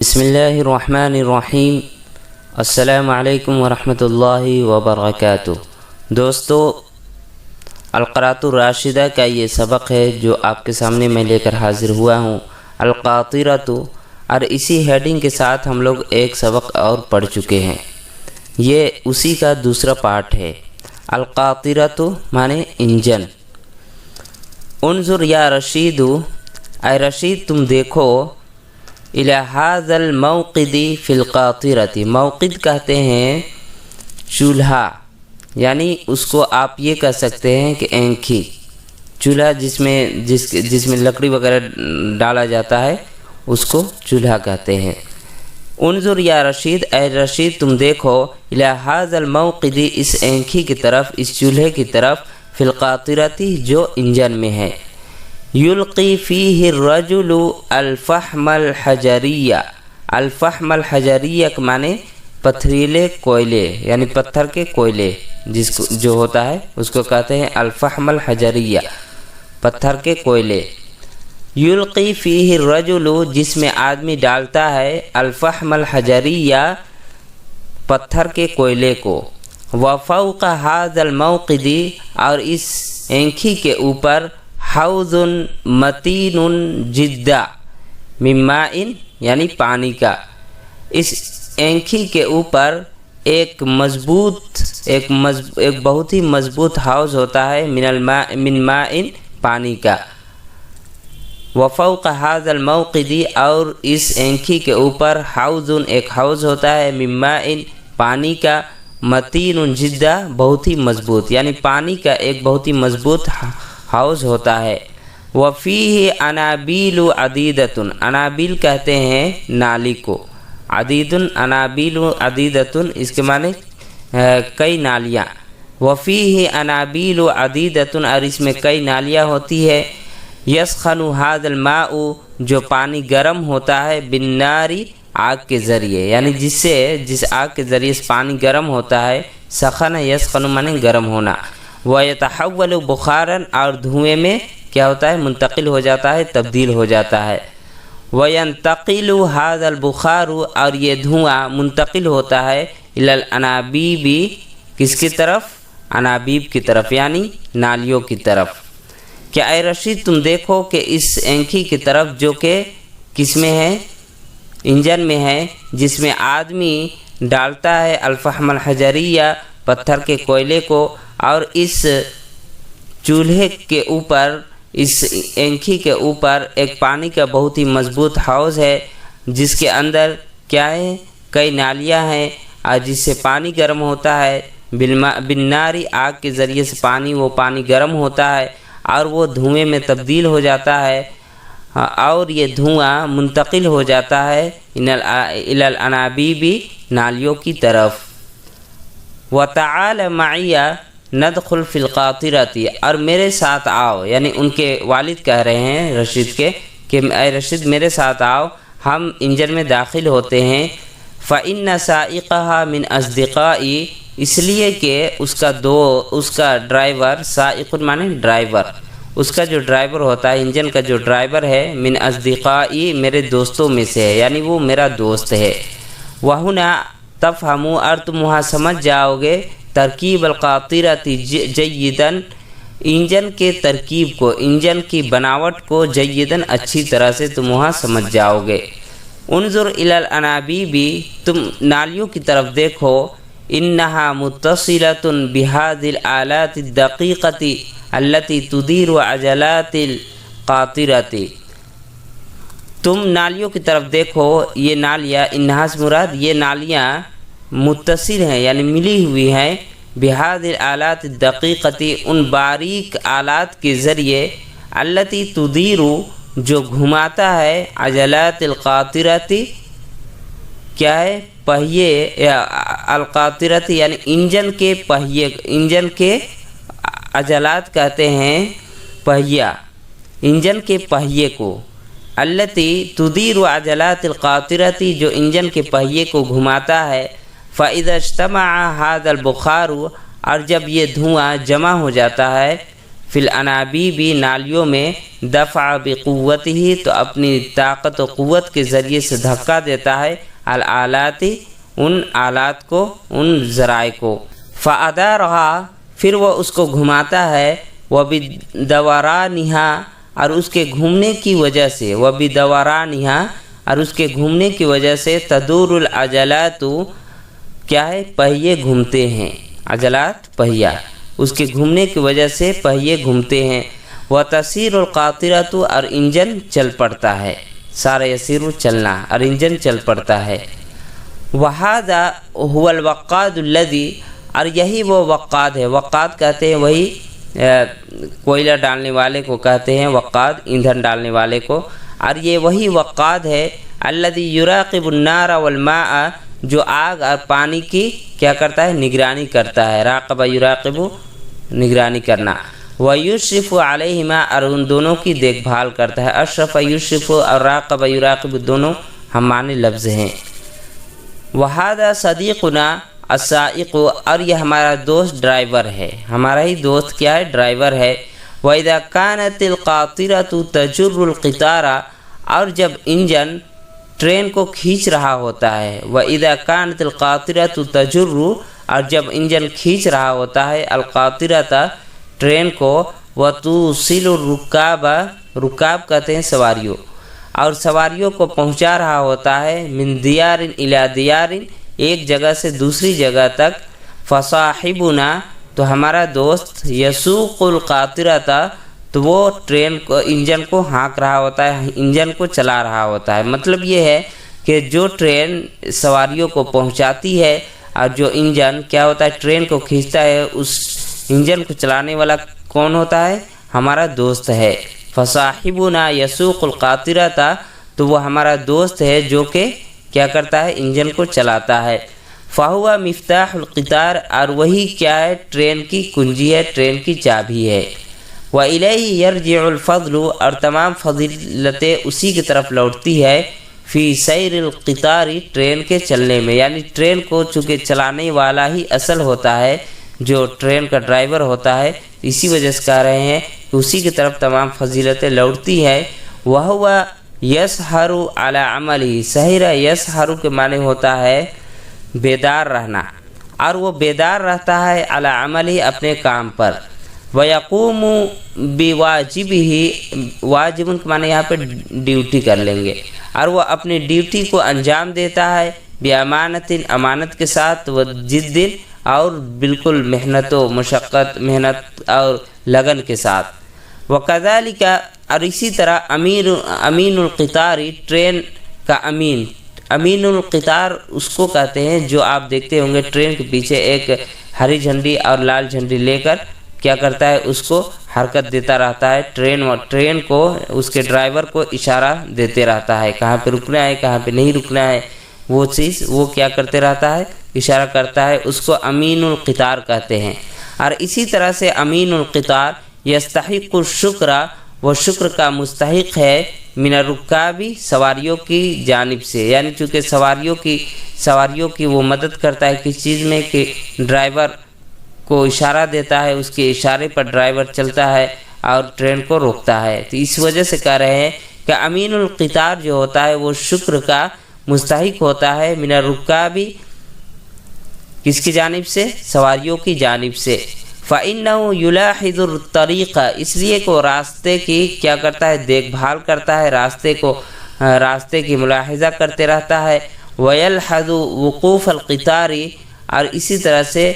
بسم اللہ الرحمن الرحیم۔ السلام علیکم ورحمۃ اللہ وبرکاتہ۔ دوستو، القراۃ الراشدہ کا یہ سبق ہے جو آپ کے سامنے میں لے کر حاضر ہوا ہوں، القاطرۃ، اور اسی ہیڈنگ کے ساتھ ہم لوگ ایک سبق اور پڑھ چکے ہیں، یہ اسی کا دوسرا پارٹ ہے۔ القاطرۃ مانے انجن۔ انظر یا رشید، اے رشید تم دیکھو، الی ھذا الموقد فی القاطرۃ، موقد کہتے ہیں چولہا، یعنی اس کو آپ یہ کہہ سکتے ہیں کہ اینکھی، چولہا جس میں لکڑی وغیرہ ڈالا جاتا ہے اس کو چولہا کہتے ہیں۔ انظر یا رشید، اے رشید تم دیکھو، الی ھذا الموقد، اس اینکھی کی طرف، اس چولہے کی طرف، فی القاطرۃ جو انجن میں ہے۔ یلقی فیہ الرجل الفحم الحجریہ، الفحم الحجریہ مانے پتھریلے کوئلے، یعنی پتھر کے کوئلے جو ہوتا ہے اس کو کہتے ہیں الفحم الحجریہ، پتھر کے کوئلے۔ یلقی فیہ الرجل، جس میں آدمی ڈالتا ہے، الفحم الحجریہ، پتھر کے کوئلے کو۔ وفوق ھذا الموقد، اور اس اینکھی کے اوپر، حوض متین جدا من ماء، یعنی پانی کا، اس اینکھی کے اوپر ایک بہت ہی مضبوط حوض ہوتا ہے، من ماء، پانی کا۔ وفوق ھذا الموقد، اور اس اینکھی کے اوپر، حوض، ایک حوض ہوتا ہے، من ماء، پانی کا، متین جدا، بہت ہی مضبوط، یعنی پانی کا ایک بہت ہی مضبوط حوض ہوتا ہے۔ وفیہ انابیل عدیدۃ، انابیل کہتے ہیں نالی کو، عدید، انابیل عدیدۃ، اس کے معنی کئی نالیاں۔ وفیہ انابیل عدیدۃ، اور اس میں کئی نالیاں ہوتی ہے۔ یسخن ھذا الماء، جو پانی گرم ہوتا ہے، بالنار، آگ کے ذریعے، یعنی جس آگ کے ذریعے سے پانی گرم ہوتا ہے، سخن یسخن مانے گرم ہونا۔ وَيَتَحَوَّلُ بُخَارًا، اور دھوئیں میں کیا ہوتا ہے، منتقل ہو جاتا ہے، تبدیل ہو جاتا ہے۔ وَيَنْتَقِلُ هَذَا الْبُخَارُ، اور یہ دھواں منتقل ہوتا ہے، إِلَى الْأَنَابِيبِ، کس کی طرف، انابیب کی طرف، یعنی نالیوں کی طرف۔ کیا اے رشید تم دیکھو کہ اس اینکھی کی طرف جو کہ کس میں ہے، انجن میں ہے، جس میں آدمی ڈالتا ہے الفحم الحجریہ، پتھر کے کوئلے کو، اور اس چولہے کے اوپر، اس اینکھی کے اوپر ایک پانی کا بہت ہی مضبوط حوض ہے، جس کے اندر کیا ہے، کئی نالیاں ہیں، اور جس سے پانی گرم ہوتا ہے، بالنار، آگ کے ذریعے سے وہ پانی گرم ہوتا ہے، اور وہ دھوئیں میں تبدیل ہو جاتا ہے، اور یہ دھواں منتقل ہو جاتا ہے إِلَى الْأَنَابِيبِ، نالیوں کی طرف۔ وَتَعَالَ مَعِيَ ندخل فی القاطرۃ، اور میرے ساتھ آؤ، یعنی ان کے والد کہہ رہے ہیں رشید کے کہ اے رشید میرے ساتھ آؤ، ہم انجن میں داخل ہوتے ہیں۔ فإن سائقها من اصدقائی، اس لیے کہ اس کا ڈرائیور، سائق مانے ڈرائیور، اس کا جو ڈرائیور ہوتا ہے، انجن کا جو ڈرائیور ہے، من اصدقائی، میرے دوستوں میں سے ہے، یعنی وہ میرا دوست ہے۔ وہنا تفہموا، اور تم وہاں سمجھ جاؤ گے، ترکیب القاطرۃ جیداً، انجن کے ترکیب کو، انجن کی بناوٹ کو، جیداً اچھی طرح سے تم وہاں سمجھ جاؤ گے۔ انظر الی الانابیب، تم نالیوں کی طرف دیکھو، انہا متصلۃ بہذه الآلات الدقیقۃ التي تدیر عجلات القاطرۃ، تم نالیوں کی طرف دیکھو، یہ نالیاں، انہا سے مراد یہ نالیاں متصل ہیں، یعنی ملی ہوئی ہیں، بہذه الآلات الدقیقۃ، ان باریک آلات کے ذریعے، التي تدیر، جو گھماتا ہے، عجلات القاطرۃ، کیا ہے، پہیے، القاطرۃ یعنی انجن کے پہیے، انجن کے عجلات کہتے ہیں پہیا، انجن کے پہیے کو، التي تدیر عجلات القاطرۃ، جو انجن کے پہیے کو گھماتا ہے۔ فإذا اجتمع هذا البخار، اور جب یہ دھواں جمع ہو جاتا ہے، فی الانابیب نالیوں میں دفع بقوتہ تو اپنی طاقت و قوت کے ذریعے سے دھکا دیتا ہے الآلات ان آلات کو ان ذرائع کو فادارها پھر وہ اس کو گھماتا ہے وبدورانها اور اس کے گھومنے کی وجہ سے وبدورانها اور اس کے گھومنے کی وجہ سے تدور العجلات کیا ہے پہیے گھومتے ہیں عجلات پہیا اس کے گھومنے کی وجہ سے پہیے گھومتے ہیں وتصیر القاطرۃ اور انجن چل پڑتا ہے سارا یسیر چلنا اور انجن چل پڑتا ہے وہذا هو الوقاد الذی اور یہی وہ وقاد ہے وقاد کہتے ہیں وہی کوئلہ ڈالنے والے کو کہتے ہیں وقاد ایندھن ڈالنے والے کو اور یہ وہی وقاد ہے الذی یراقب النار والماء جو آگ اور پانی کی کیا کرتا ہے نگرانی کرتا ہے راقب یراقب نگرانی کرنا ویشرف علیہما اور ان دونوں کی دیکھ بھال کرتا ہے اشرف یشرف اور راقب یراقب دونوں ہم معنی لفظ ہیں وہذا صدیقنا السائق اور یہ ہمارا دوست ڈرائیور ہے ہمارا ہی دوست کیا ہے ڈرائیور ہے وَإِذَا كَانَتِ الْقَاطِرَةُ تَجُرُّ الْقِطَارَ اور جب انجن ٹرین کو کھینچ رہا ہوتا ہے وَإِذَا كَانَتِ الْقَاطِرَةُ تَجُرُّ اور جب انجن کھینچ رہا ہوتا ہے القاطرۃ ٹرین کو وَتُوصِلُ الرُّكَابَ رکاب کہتے ہیں سواریوں اور سواریوں کو پہنچا رہا ہوتا ہے من دیار الی دیار ایک جگہ سے دوسری جگہ تک فصاحبنا تو ہمارا دوست یسوق القاطرۃ تو وہ ٹرین کو انجن کو ہانک رہا ہوتا ہے انجن کو چلا رہا ہوتا ہے مطلب یہ ہے کہ جو ٹرین سواریوں کو پہنچاتی ہے اور جو انجن کیا ہوتا ہے ٹرین کو کھینچتا ہے اس انجن کو چلانے والا کون ہوتا ہے ہمارا دوست ہے فصاحبنا یسوق القاطرۃ تو وہ ہمارا دوست ہے جو کہ کیا کرتا ہے انجن کو چلاتا ہے فہو مفتاح القطار اور وہی کیا ہے ٹرین کی کنجی ہے ٹرین کی چابی ہے وَإِلَيْهِ يَرْجِعُ الْفَضْلُ اور تمام فضیلتیں اسی کی طرف لوٹتی ہے فی سیر القطار ٹرین کے چلنے میں یعنی ٹرین کو چونکہ چلانے والا ہی اصل ہوتا ہے جو ٹرین کا ڈرائیور ہوتا ہے اسی وجہ سے کہہ رہے ہیں کہ اسی کی طرف تمام فضیلتیں لوٹتی ہے وَهُوَ یسحر علی عملی سحر یسحر کے معنی ہوتا ہے بیدار رہنا اور وہ بیدار رہتا ہے علی عملی اپنے کام پر ویقوم بواجبہ واجب کے معنی یہاں پہ ڈیوٹی کر لیں گے اور وہ اپنی ڈیوٹی کو انجام دیتا ہے بامانت امانت کے ساتھ و جد اور بالکل محنت و مشقت محنت اور لگن کے ساتھ وکذالک اور اسی طرح امین القطار ٹرین کا امین القطار اس کو کہتے ہیں جو آپ دیکھتے ہوں گے ٹرین کے پیچھے ایک ہری جھنڈی اور لال جھنڈی لے کر کیا کرتا ہے اس کو حرکت دیتا رہتا ہے ٹرین کو اس کے ڈرائیور کو اشارہ دیتے رہتا ہے کہاں پہ رکنا ہے کہاں پہ نہیں رکنا ہے وہ چیز وہ کیا کرتے رہتا ہے اشارہ کرتا ہے اس کو امین القطار کہتے ہیں اور اسی طرح سے امین القطار یستحق الشکر وہ شکر کا مستحق ہے من الرکابی سواریوں کی جانب سے یعنی چونکہ سواریوں کی وہ مدد کرتا ہے کس چیز میں کہ ڈرائیور کو اشارہ دیتا ہے اس کے اشارے پر ڈرائیور چلتا ہے اور ٹرین کو روکتا ہے تو اس وجہ سے کہہ رہے ہیں کہ امین القطار جو ہوتا ہے وہ شکر کا مستحق ہوتا ہے من الرکابی کس کی جانب سے سواریوں کی جانب سے فَإِنَّهُ يُلَاحِظُ الطَّرِيقَ اس لیے کہ وہ راستے کی کیا کرتا ہے دیکھ بھال کرتا ہے راستے کی ملاحظہ کرتے رہتا ہے وَيَلْحَظُ وُقُوفَ الْقِطَارِ اور اسی طرح سے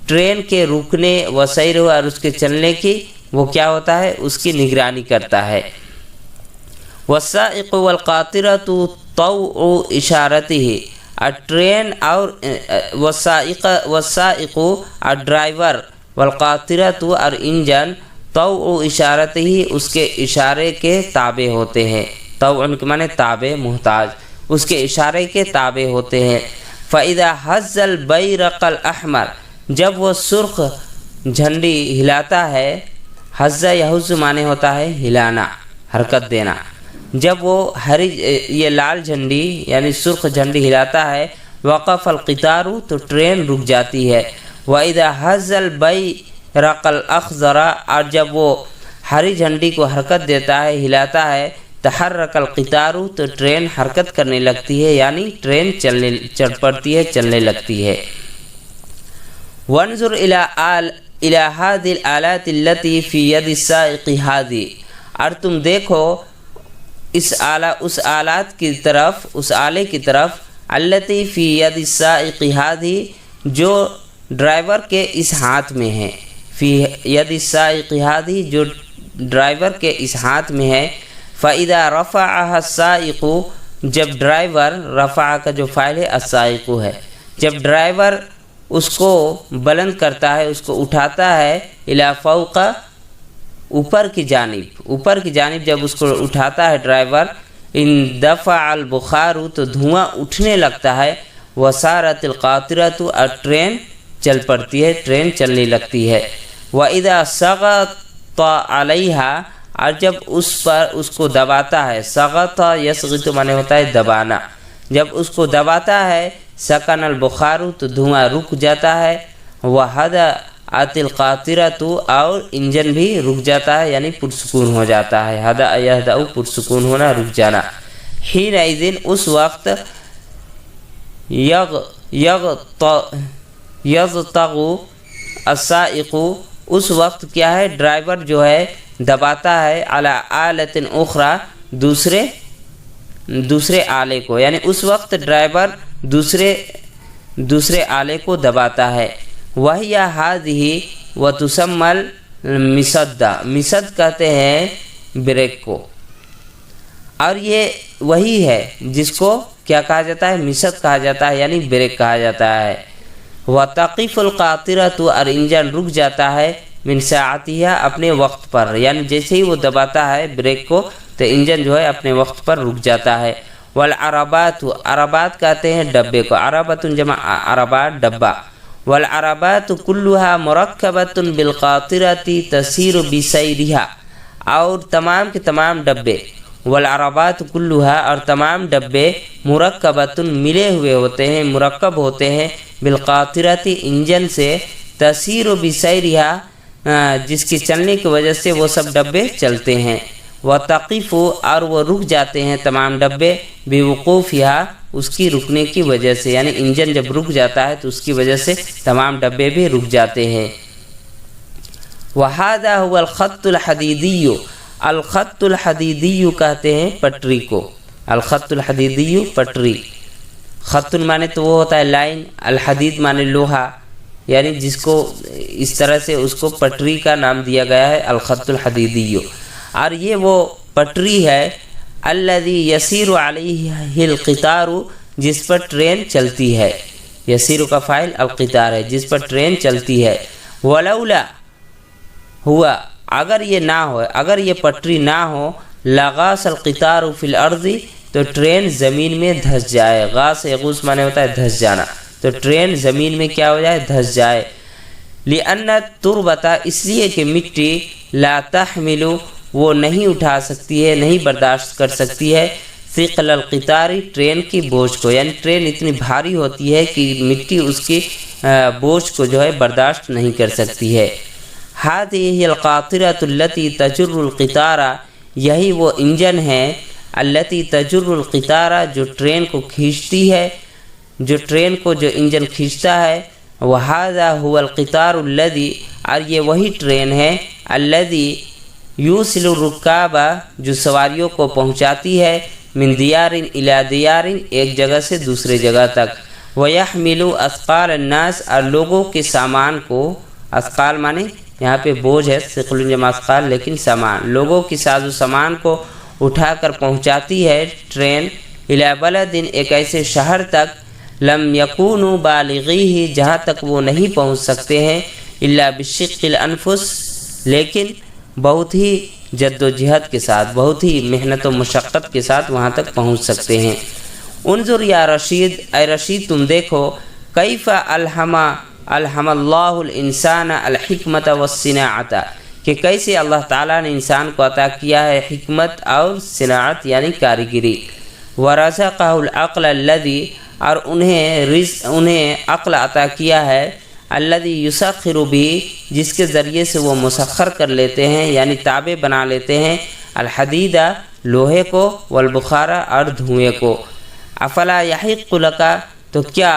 ٹرین کے رکنے وسیر اور اس کے چلنے کی وہ کیا ہوتا ہے اس کی نگرانی کرتا ہے وَالسَّائِقُ وَالْقَاطِرَةُ طَوْعُ إِشَارَتِهِ اور ٹرین اور وَالسَّائِقُ اور ڈرائیور والقاطرۃ اور انجن طوع اشارت ہی اس کے اشارے کے تابع ہوتے ہیں طوع کے معنی تابع محتاج اس کے اشارے کے تابع ہوتے ہیں فَإِذَا حَزَّ الْبَيْرَقَ الْأَحْمَرَ جب وہ سرخ جھنڈی ہلاتا ہے حَزَّ یحُزُّ معنی ہوتا ہے ہلانا حرکت دینا جب وہ یہ لال جھنڈی یعنی سرخ جھنڈی ہلاتا ہے وقف القطار تو ٹرین رک جاتی ہے وَإِذَا حَزَّ رقل اخضرا، اور جب وہ ہری جھنڈی کو حرکت دیتا ہے، ہلاتا ہے، تحرک القطار، تو ٹرین حرکت کرنے لگتی ہے، یعنی ٹرین چل پڑتی ہے، چلنے لگتی ہے۔ وانظر الى هذه الآلات التي في يد السائق هذه، اور تم دیکھو اس آلات کی طرف، اس آلے کی طرف، التي في يد السائق هذه، جو ڈرائیور کے اس ہاتھ میں ہے، فی ید السائق هذه، جو ڈرائیور کے اس ہاتھ میں ہے۔ فَإِذَا رَفَعَهَا السَّائِقُ، جب ڈرائیور، رفع کا جو فاعل ہے السائق ہے، جب ڈرائیور اس کو بلند کرتا ہے، اس کو اٹھاتا ہے، الی فوق، اوپر کی جانب جب اس کو اٹھاتا ہے ڈرائیور، اندفع البخار، تو دھواں اٹھنے لگتا ہے، وسارت القاطرۃ، اور ٹرین چل پڑتی ہے، ٹرین چلنے لگتی ہے۔ وَإِذَا سَغَطَ عَلَيْهَا، اور جب اس کو دباتا ہے، سغط یسغط معنی ہوتا ہے دبانا، جب اس کو دباتا ہے، سکن البخار، تو دھواں رک جاتا ہے، وہدأت القاطرۃ، اور انجن بھی رک جاتا ہے، یعنی پرسکون ہو جاتا ہے، ہدأ یہدأ پرسکون ہونا، رک جانا۔ حینئذ، اس وقت، یضطغ السائق، اس وقت کیا ہے، ڈرائیور جو ہے دباتا ہے، علی آلۃ اخری، دوسرے آلے کو، یعنی اس وقت ڈرائیور دوسرے آلے کو دباتا ہے۔ وہی ہذہ وتسمى المصد، مصد کہتے ہیں بریک کو، اور یہ وہی ہے جس کو کیا کہا جاتا ہے، مصد کہا جاتا ہے، یعنی بریک کہا جاتا ہے۔ وتقف القاطرۃ، اور انجن رک جاتا ہے، من ساعتها، اپنے وقت پر، یعنی جیسے ہی وہ دباتا ہے بریک کو تو انجن جو ہے اپنے وقت پر رک جاتا ہے۔ والعربات، عربات کہتے ہیں ڈبے کو، عربۃ جمع عربات، ڈبہ۔ والعربات كلها مرکبۃ بالقاطرۃ تسیر بسیرها، اور تمام کے تمام ڈبے، والعربات كلها، اور تمام ڈبے، مرکبۃ ملے ہوئے ہوتے ہیں، مرکب ہوتے ہیں، بالقاطرۃ انجن سے، تسیر بسیرها، جس کی چلنے کی وجہ سے وہ سب ڈبے چلتے ہیں۔ وتقف، اور وہ رک جاتے ہیں تمام ڈبے، بوقوفها، اس کی رکنے کی وجہ سے، یعنی انجن جب رک جاتا ہے تو اس کی وجہ سے تمام ڈبے بھی رک جاتے ہیں۔ وهذا هو الخط الحدیدی، الخط الحدیدی کہتے ہیں پٹری کو، الخط الحدیدی پٹری، خط مانے تو وہ ہوتا ہے لائن، الحدید مانے لوہا، یعنی جس کو اس طرح سے اس کو پٹری کا نام دیا گیا ہے، الخط الحدیدی۔ اور یہ وہ پٹری ہے، الذی یسیر علیہ القطار، جس پر ٹرین چلتی ہے، یسیر کا فاعل القطار ہے، جس پر ٹرین چلتی ہے۔ ولولا ہوا، اگر یہ نہ ہو، اگر یہ پٹری نہ ہو، لغاص القطار فی الارض، تو ٹرین زمین میں دھس جائے، غاص یغوص مانے ہوتا ہے دھس جانا، تو ٹرین زمین میں کیا ہو جائے، دھس جائے۔ لأن التربة، اس لیے کہ مٹی، لا تحمل، وہ نہیں اٹھا سکتی ہے، نہیں برداشت کر سکتی ہے، ثقل القطار، ٹرین کی بوجھ کو، یعنی ٹرین اتنی بھاری ہوتی ہے کہ مٹی اس کی بوجھ کو جو ہے برداشت نہیں کر سکتی ہے۔ هذه القاطرة التي تجر القطار، یہی وہ انجن ہے، التي تجر القطار، جو ٹرین کو کھینچتی ہے، جو ٹرین کو جو انجن کھینچتا ہے۔ وهذا هو القطار الذي، اور یہ وہی ٹرین ہے، الذي یوصل الرکاب، جو سواریوں کو پہنچاتی ہے، من دیار الی دیار، ایک جگہ سے دوسرے جگہ تک، ویحمل اثقال الناس، اور لوگوں کے سامان کو، اثقال مانے یہاں پہ بوجھ ہے، ثقل جمع اثقال، لیکن سامان، لوگوں کی ساز و سامان کو اٹھا کر پہنچاتی ہے ٹرین، الی بلد، ایک ایسے شہر تک، لم یکونوا بالغیہ، جہاں تک وہ نہیں پہنچ سکتے ہیں، الا بشق الانفس، لیکن بہت ہی جد و جہد کے ساتھ، بہت ہی محنت و مشقت کے ساتھ وہاں تک پہنچ سکتے ہیں۔ انظر یا رشید، اے رشید تم دیکھو، کیف الہم اللہ الانسان الحکمت والصناعت، کہ کیسے اللہ تعالیٰ نے انسان کو عطا کیا ہے حکمت اور صناعت یعنی کاریگری، ورزقہ العقل الذی، اور انہیں عقل عطا کیا ہے، الذی یسخر بھی جس کے ذریعے سے وہ مسخر کر لیتے ہیں یعنی تابع بنا لیتے ہیں الحدیدہ لوہے کو والبخارہ اور دھوئیں کو افلا یحق لک تو کیا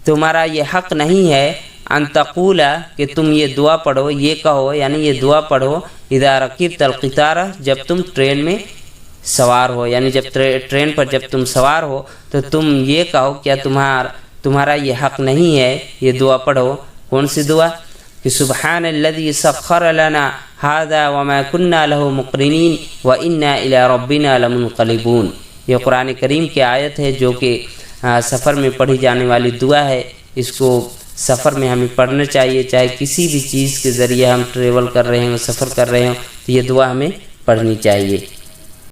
تمہارا یہ حق نہیں ہے ان تقول کہ تم یہ دعا پڑھو یہ کہو یعنی یہ دعا پڑھو اذا رکبت القطار جب تم ٹرین میں سوار ہو یعنی جب ٹرین پر جب تم سوار ہو تو تم یہ کہو کیا تمہارا یہ حق نہیں ہے یہ دعا پڑھو کون سی دعا کہ سبحان الذی سخر لنا هذا وما كنا له مقرنین وانا الى ربنا لمنقلبون یہ قرآن کریم کی آیت ہے جو کہ سفر میں پڑھی جانے والی دعا ہے اس کو سفر میں ہمیں پڑھنا چاہیے چاہے کسی بھی چیز کے ذریعے ہم ٹریول کر رہے ہوں سفر کر رہے ہوں تو یہ دعا ہمیں پڑھنی چاہیے